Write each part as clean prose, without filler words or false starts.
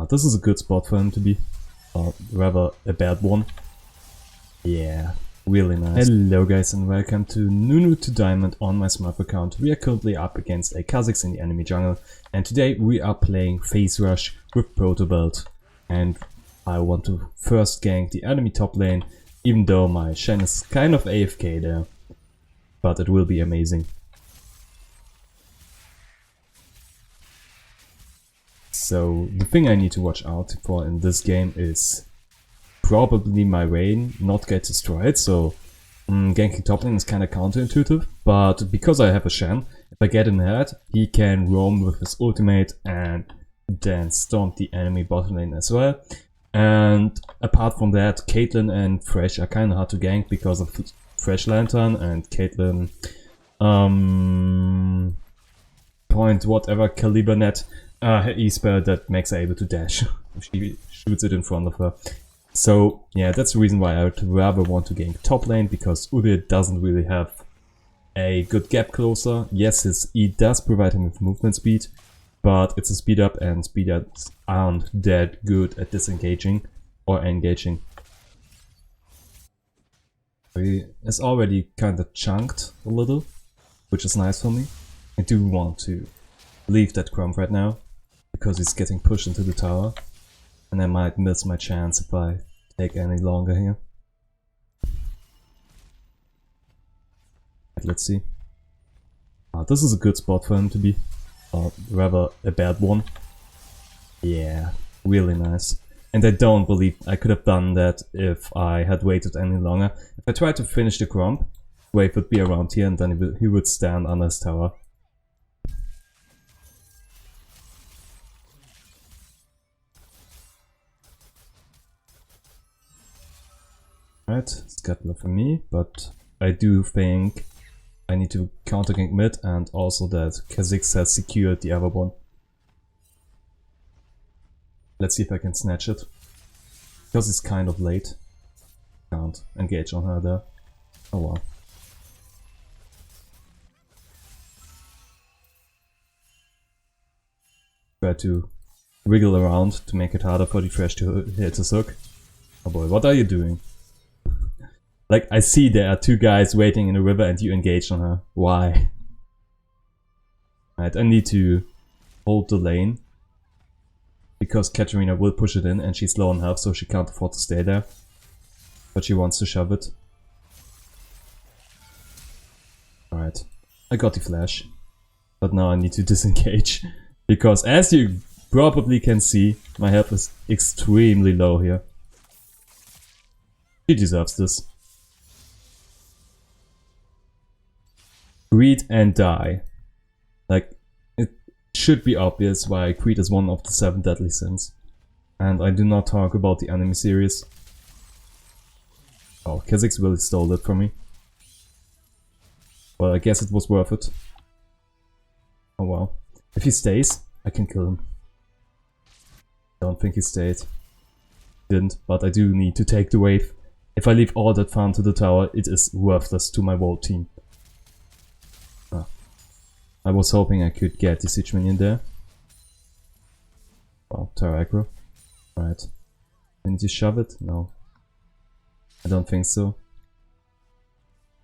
This is a good spot for him to be. Or rather, a bad one. Yeah, really nice. Hello guys and welcome to Nunu to Diamond on my Smurf account. We are currently up against a Kha'Zix in the enemy jungle. And today we are playing Phase Rush with Proto Belt. And I want to first gank the enemy top lane, even though my Shen is kind of AFK there. But it will be amazing. So the thing I need to watch out for in this game is probably my Vayne not get destroyed. So ganking top lane is kind of counterintuitive, but because I have a Shen, if I get him ahead, he can roam with his ultimate and then stomp the enemy bottom lane as well. And apart from that, Caitlyn and Thresh are kind of hard to gank because of Thresh Lantern and Caitlyn point whatever caliber net E-spell that makes her able to dash if she shoots it in front of her. So yeah, that's the reason why I would rather want to gank top lane, because Udyr doesn't really have a good gap closer. Yes, his E does provide him with movement speed, but it's a speed up, and speed ups aren't that good at disengaging or engaging. He is already kind of chunked a little, which is nice for me. I do want to leave that Crump right now, because he's getting pushed into the tower, and I might miss my chance if I take any longer here. Let's see. This is a good spot for him to be, or rather a bad one. Yeah, really nice. And I don't believe I could have done that if I had waited any longer. If I tried to finish the Crump, wave would be around here and then he would stand on his tower. Right, scattler for me, but I do think I need to counter gank mid, and also that Kha'Zix has secured the other one. Let's see if I can snatch it, because it's kind of late. Can't engage on her there. Oh well. Try to wiggle around to make it harder for the Thresh to hit his hook. Oh boy, what are you doing? Like, I see there are two guys waiting in the river and you engage on her. Why? Right, I need to hold the lane, because Katarina will push it in and she's low on health, so she can't afford to stay there. But she wants to shove it. Alright, I got the flash. But now I need to disengage. Because as you probably can see, my health is extremely low here. She deserves this. Greed and die. Like, it should be obvious why greed is one of the 7 deadly sins. And I do not talk about the anime series. Oh, Kha'Zix really stole it from me. Well, I guess it was worth it. Oh well. If he stays, I can kill him. Don't think he stayed. Didn't, but I do need to take the wave. If I leave all that farm to the tower, it is worthless to my world team. I was hoping I could get the siege minion there. Well, tower aggro. Right. I need to shove it? No. I don't think so.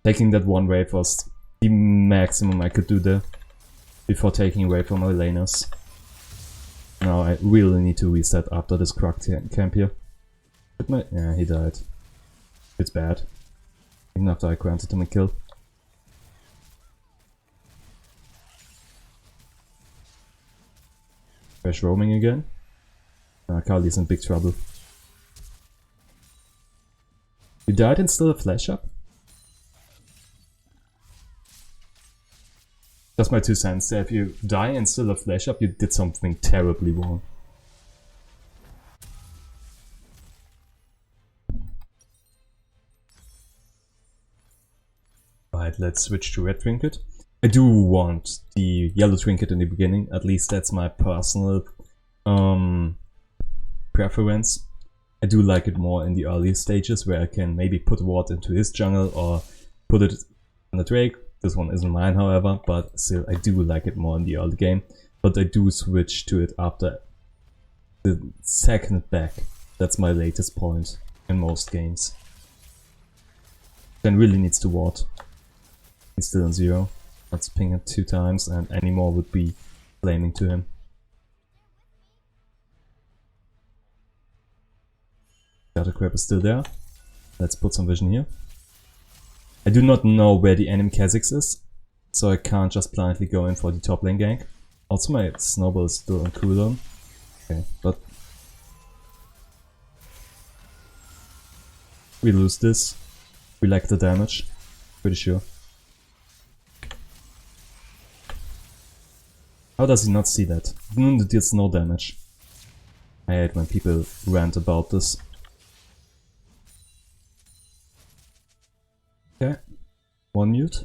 Taking that one wave was the maximum I could do there, before taking away from my laners. Now I really need to reset after this Croc camp here. Yeah, he died. It's bad. Even after I granted him a kill. Thresh roaming again. Kali's in big trouble. You died and still a flash up? That's my 2 cents there. If you die and still a flash up, you did something terribly wrong. Right, let's switch to red trinket. I do want the yellow trinket in the beginning, at least that's my personal preference. I do like it more in the early stages, where I can maybe put a ward into his jungle or put it on the Drake. This one isn't mine, however, but still I do like it more in the early game. But I do switch to it after the second back. That's my latest point in most games. Then really needs to ward. He's still on 0. Let's ping it 2 times and any more would be flaming to him. The other crab is still there. Let's put some vision here. I do not know where the enemy Kha'Zix is, so I can't just blindly go in for the top lane gank. Also my snowball is still on cooldown. Okay, but we lose this. We lack the damage, pretty sure. How does he not see that? Nunu deals no damage. I hate when people rant about this. Okay, 1 mute.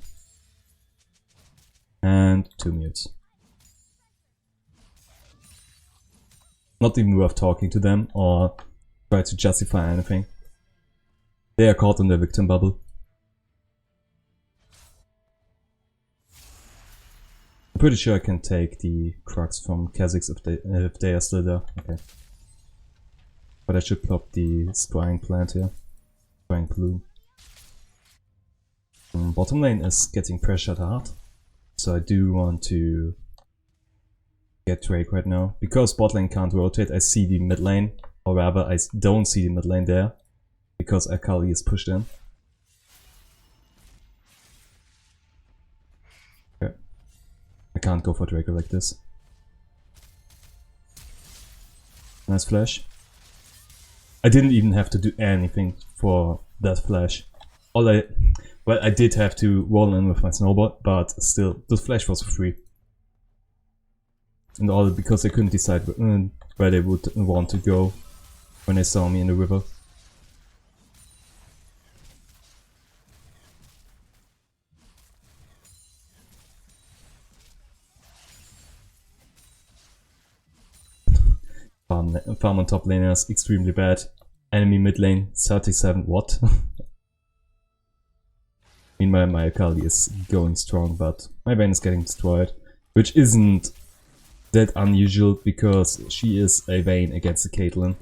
And 2 mutes. Not even worth talking to them or try to justify anything. They are caught in their victim bubble. I'm pretty sure I can take the Crux from Kha'Zix if they are still there. Okay. But I should plop the Scrying plant here. Scrying plume. Bottom lane is getting pressured hard. So I do want to get Drake right now. Because bot lane can't rotate, I see the mid lane. Or rather, I don't see the mid lane there. Because Akali is pushed in. Okay. I can't go for Draco like this. Nice flash. I didn't even have to do anything for that flash. Well, I did have to roll in with my snowball, but still, the flash was free. And all because I couldn't decide where they would want to go when they saw me in the river. Farm on top laner is extremely bad. Enemy mid lane 37, what? Meanwhile my Akali is going strong, but my Vayne is getting destroyed. Which isn't that unusual because she is a Vayne against a Caitlyn.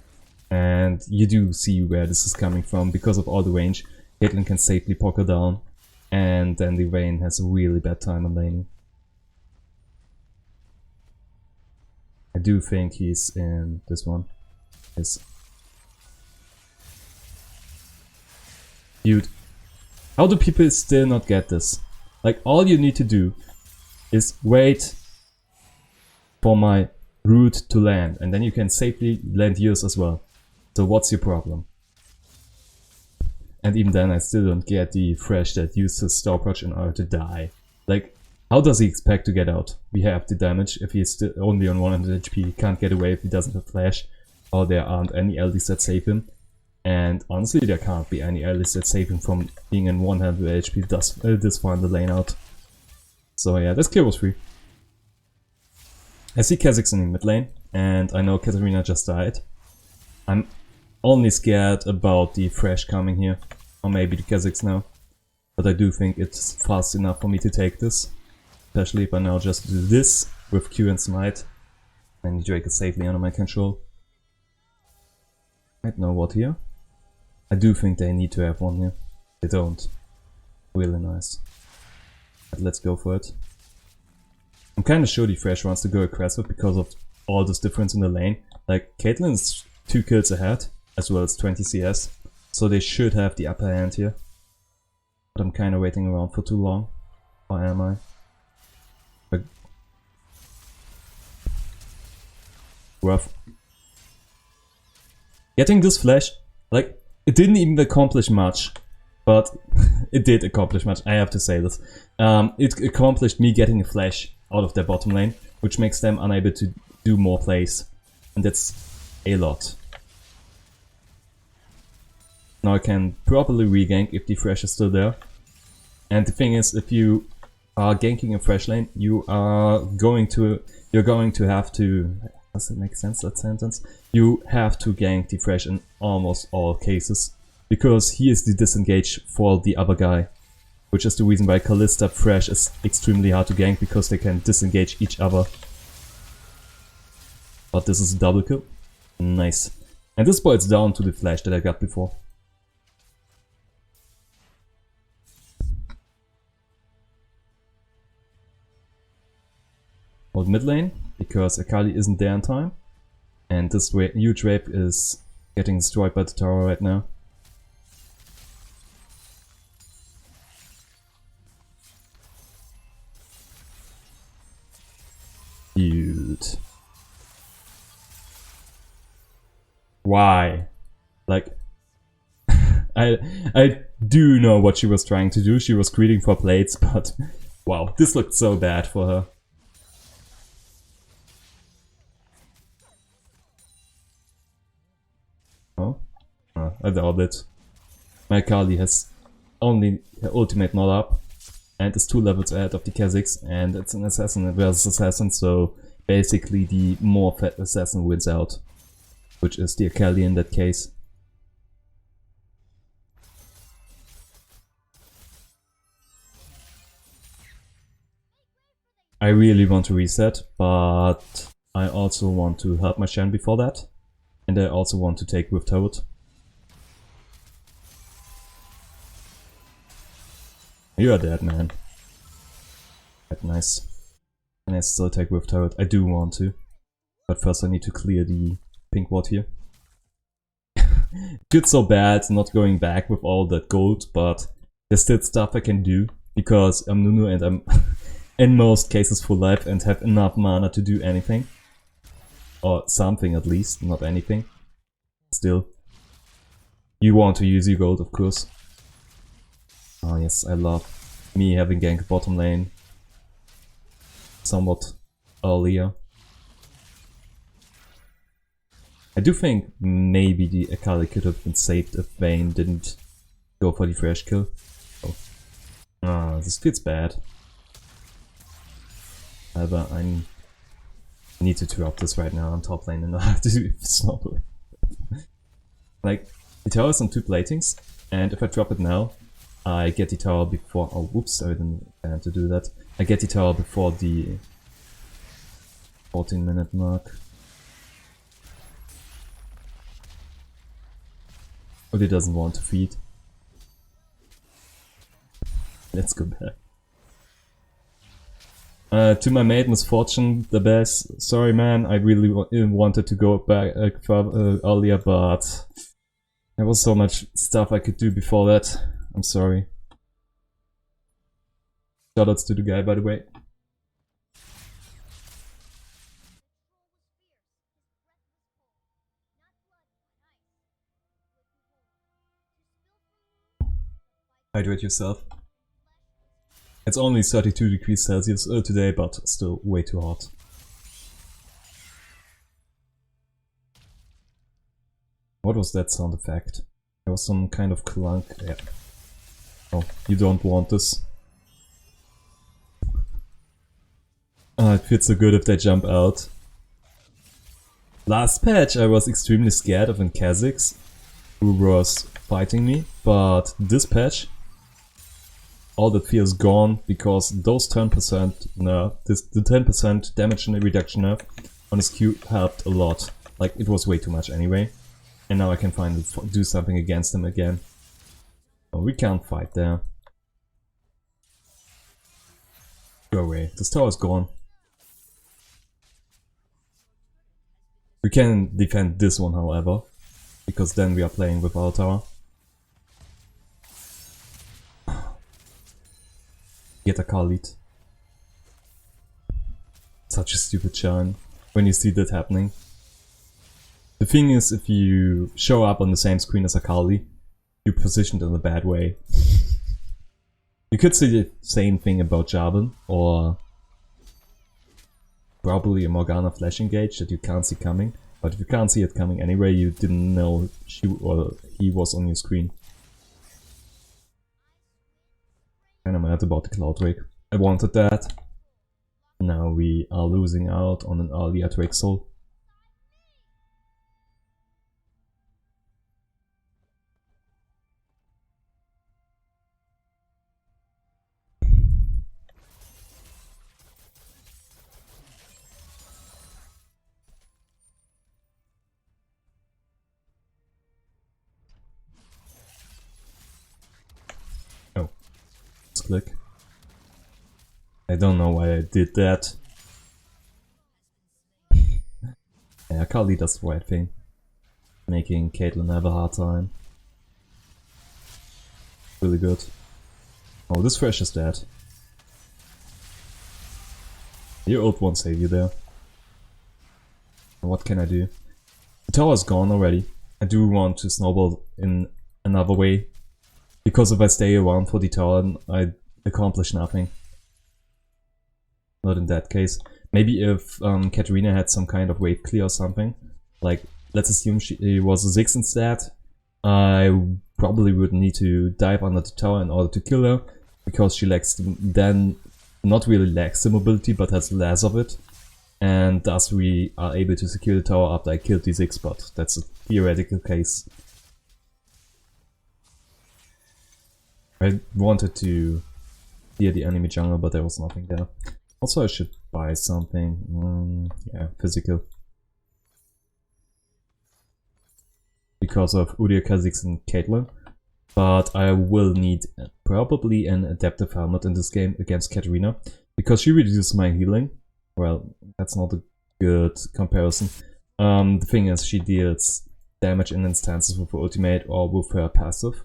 And you do see where this is coming from because of all the range. Caitlyn can safely poke her down. And then the Vayne has a really bad time on laning. I do think he's in this one. Yes. Dude, how do people still not get this? Like, all you need to do is wait for my root to land, and then you can safely land yours as well. So what's your problem? And even then I still don't get the Thresh that uses Stopwatch in order to die. Like, how does he expect to get out? We have the damage if he's still only on 100 HP, he can't get away if he doesn't have flash, or there aren't any LDs that save him. And honestly, there can't be any LDs that save him from being in 100 HP this far in the lane out. So yeah, this kill was free. I see Kha'Zix in the mid lane, and I know Katarina just died. I'm only scared about the Thresh coming here, or maybe the Kha'Zix now. But I do think it's fast enough for me to take this. Especially if I now just do this with Q and Smite. And Drake is safely under my control. Right, no ward here. I do think they need to have one here. They don't. Really nice. But let's go for it. I'm kinda sure the Thresh wants to go aggressive because of all this difference in the lane. Like, Caitlyn is 2 kills ahead, as well as 20 CS. So they should have the upper hand here. But I'm kinda waiting around for too long. Or am I? But rough. Getting this flash, like, it didn't even accomplish much. But it did accomplish much, I have to say this. It accomplished me getting a flash out of their bottom lane, which makes them unable to do more plays. And that's a lot. Now I can properly regank if the Thresh is still there. And the thing is, if you are ganking a Thresh lane, you're going to have to... Does it make sense, that sentence? You have to gank the Thresh in almost all cases. Because he is the disengage for the other guy. Which is the reason why Kalista Thresh is extremely hard to gank, because they can disengage each other. But this is a double kill. Nice. And this boils down to the flash that I got before. Hold mid lane, because Akali isn't there in time. And this huge wave is getting destroyed by the tower right now. Dude. Why? Like, I do know what she was trying to do. She was greeting for plates, but wow, this looked so bad for her. Oh, I doubt it. My Akali has only her ultimate not up, and is 2 levels ahead of the Kha'Zix, and it's an assassin versus assassin, so basically the more fat assassin wins out, which is the Akali in that case. I really want to reset, but I also want to help my Shen before that, and I also want to take with Toad. You are dead, man. That's nice. And I still take with Toad. I do want to. But first I need to clear the pink ward here. Feels so bad not going back with all that gold, but there's still stuff I can do. Because I'm Nunu and I'm in most cases full life and have enough mana to do anything. Or something at least, not anything. Still. You want to use your gold, of course. Oh yes, I love me having ganked bottom lane somewhat earlier. I do think maybe the Akali could have been saved if Vayne didn't go for the fresh kill. Oh. Ah, this feels bad. However, I need to drop this right now. I'm top lane and I have to do snowball. Like, the tower is on 2 platings, and if I drop it now, I get the tower before. Oh, whoops, I didn't plan to do that. I get the tower before the 14-minute mark. But he doesn't want to feed. Let's go back. To my mate, Misfortune, the best. Sorry, man, I really wanted to go back earlier, but there was so much stuff I could do before that. I'm sorry. Shoutouts to the guy, by the way. Hydrate yourself. It's only 32 degrees Celsius today, but still way too hot. What was that sound effect? There was some kind of clunk. Yeah. Oh, you don't want this. It feels so good if they jump out. Last patch I was extremely scared of an Kha'Zix who was fighting me, but this patch all that fear is gone because those 10% nerf, the 10% damage reduction nerf on his Q helped a lot. Like, it was way too much anyway. And now I can finally do something against him again. Oh, we can't fight there. Go away. This tower is gone. We can defend this one, however, because then we are playing with our tower. Get a Khalid. Such a stupid churn when you see that happening. The thing is, if you show up on the same screen as Akali, you're positioned in a bad way. You could say the same thing about Jarvan, or probably a Morgana flash engage that you can't see coming. But if you can't see it coming anyway, you didn't know she or he was on your screen. And I'm mad about the Cloud Wake. I wanted that. Now we are losing out on an earlier Drake Soul. misclick. I don't know why I did that. Yeah, Kali does the right thing. Making Caitlyn have a hard time. Really good. Oh, this Thresh is dead. Your ult won't save you there. What can I do? The tower is gone already. I do want to snowball in another way. Because if I stay around for the tower, I accomplish nothing. Not in that case. Maybe if Katarina had some kind of wave clear or something. Like, let's assume she was a 6 instead. I probably would need to dive under the tower in order to kill her. Because she lacks, then not really lacks the mobility, but has less of it. And thus we are able to secure the tower after I killed the 6, but that's a theoretical case. I wanted to clear the enemy jungle, but there was nothing there. Also I should buy something, yeah, physical. Because of Udyr, Kha'Zix and Caitlyn. But I will need probably an adaptive helmet in this game against Katarina. Because she reduces my healing. Well, that's not a good comparison. The thing is, she deals damage in instances with her ultimate or with her passive.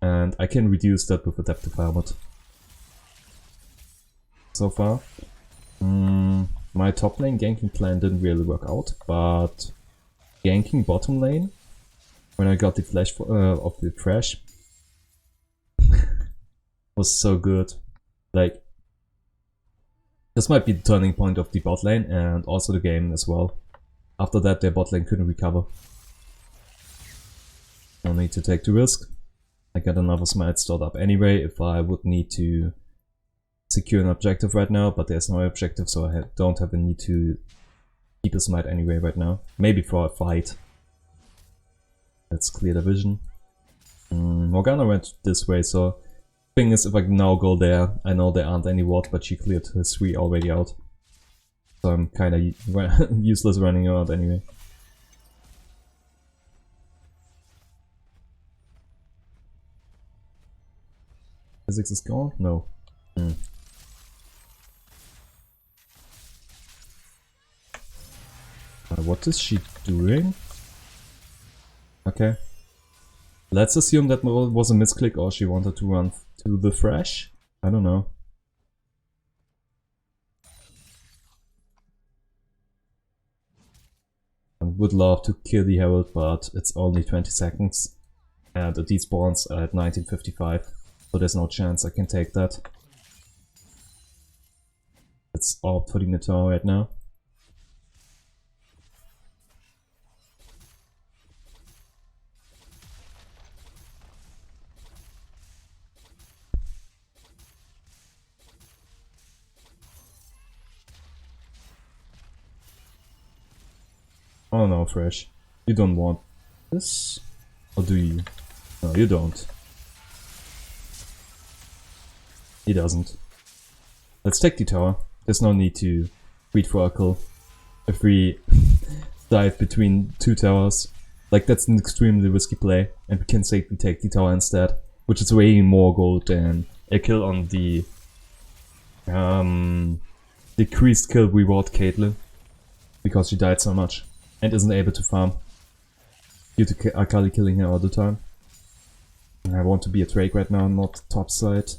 And I can reduce that with adaptive helmet. So far. My top lane ganking plan didn't really work out, but ganking bottom lane, when I got the flash of the Thresh, was so good. Like, this might be the turning point of the bot lane and also the game as well. After that, their bot lane couldn't recover. No need to take the risk. I got another smite stored up anyway if I would need to secure an objective right now, but there's no objective, so I don't have a need to keep a smite anyway right now. Maybe for a fight. Let's clear the vision. Morgana went this way, so thing is, if I now go there, I know there aren't any wards, but she cleared her 3 already out. So I'm kinda useless running around anyway. Kha'Zix is gone? No. What is she doing? Okay. Let's assume that was a misclick or she wanted to run to the Thresh. I don't know. I would love to kill the Herald, but it's only 20 seconds. And it despawns at 1955. So there's no chance I can take that. Let's opt for the mid-tower right now. Oh no, Thresh. You don't want this? Or do you? No, you don't. He doesn't. Let's take the tower. There's no need to wait for a kill. If we dive between 2 towers, like that's an extremely risky play, and we can safely take the tower instead, which is way more gold than a kill on the decreased kill reward Caitlyn, because she died so much and isn't able to farm due to Akali killing her all the time. And I want to be a Drake right now, not top side.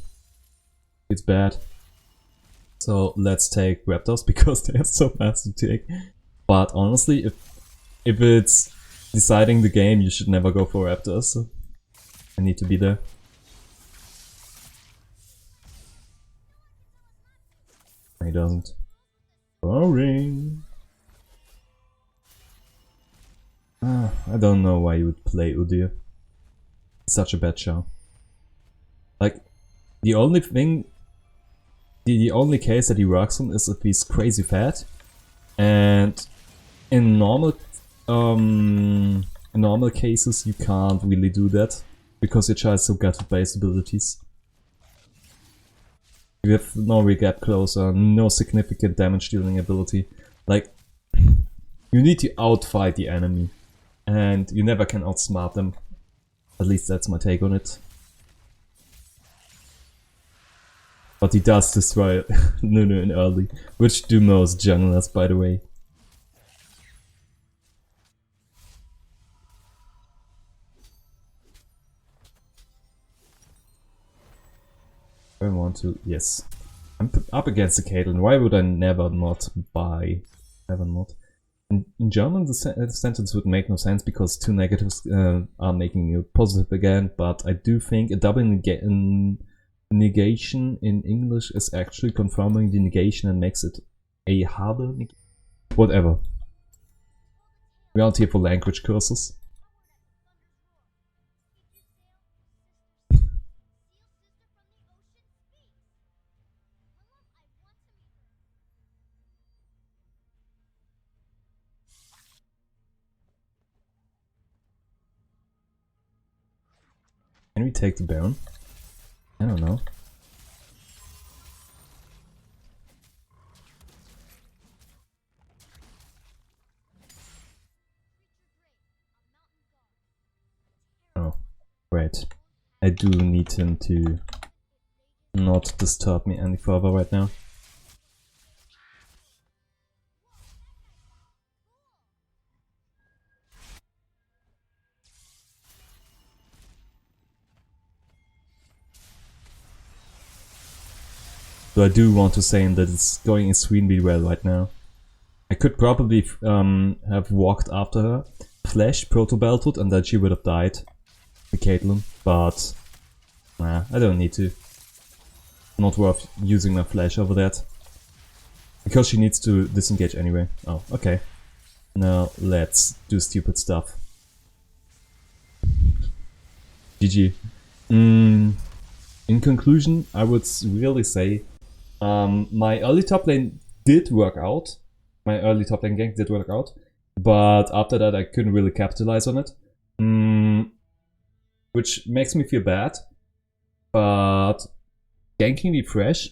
It's bad. So let's take Raptors because they're so fast to take. But honestly, if it's deciding the game, you should never go for Raptors. So I need to be there. He doesn't. Boring. I don't know why you would play Udyr. It's such a bad show. Like, the only thing, the only case that he works on is if he's crazy fat, and in normal cases you can't really do that because your child still got base abilities. You have no regap closer, no significant damage dealing ability. Like, you need to outfight the enemy, and you never can outsmart them. At least that's my take on it. But he does destroy Nunu in early, which do most junglers, by the way. I want to, yes. I'm up against the Caitlyn. Why would I never not buy? Never not. In German, the sentence would make no sense because two negatives are making you positive again. But I do think a double negation in English is actually confirming the negation and makes it a harder negation. Whatever. We aren't here for language courses. Can we take the Baron? I don't know. Oh, right. I do need him to not disturb me any further right now. So I do want to say that it's going extremely well right now. I could probably have walked after her, flash Proto Belted, and then she would have died, the Caitlyn, but nah, I don't need to. Not worth using my flash over that. Because she needs to disengage anyway. Oh, okay. Now let's do stupid stuff. GG. In conclusion, I would really say my early top lane did work out. My early top lane gank did work out. But after that I couldn't really capitalize on it. Which makes me feel bad. But ganking the Fresh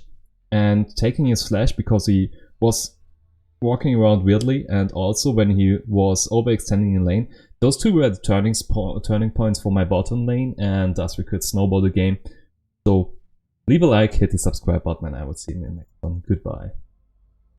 and taking his flash because he was walking around weirdly, and also when he was overextending in lane, those two were the turning points for my bottom lane, and thus we could snowball the game. So leave a like, hit the subscribe button, and I will see you in the next one. Goodbye.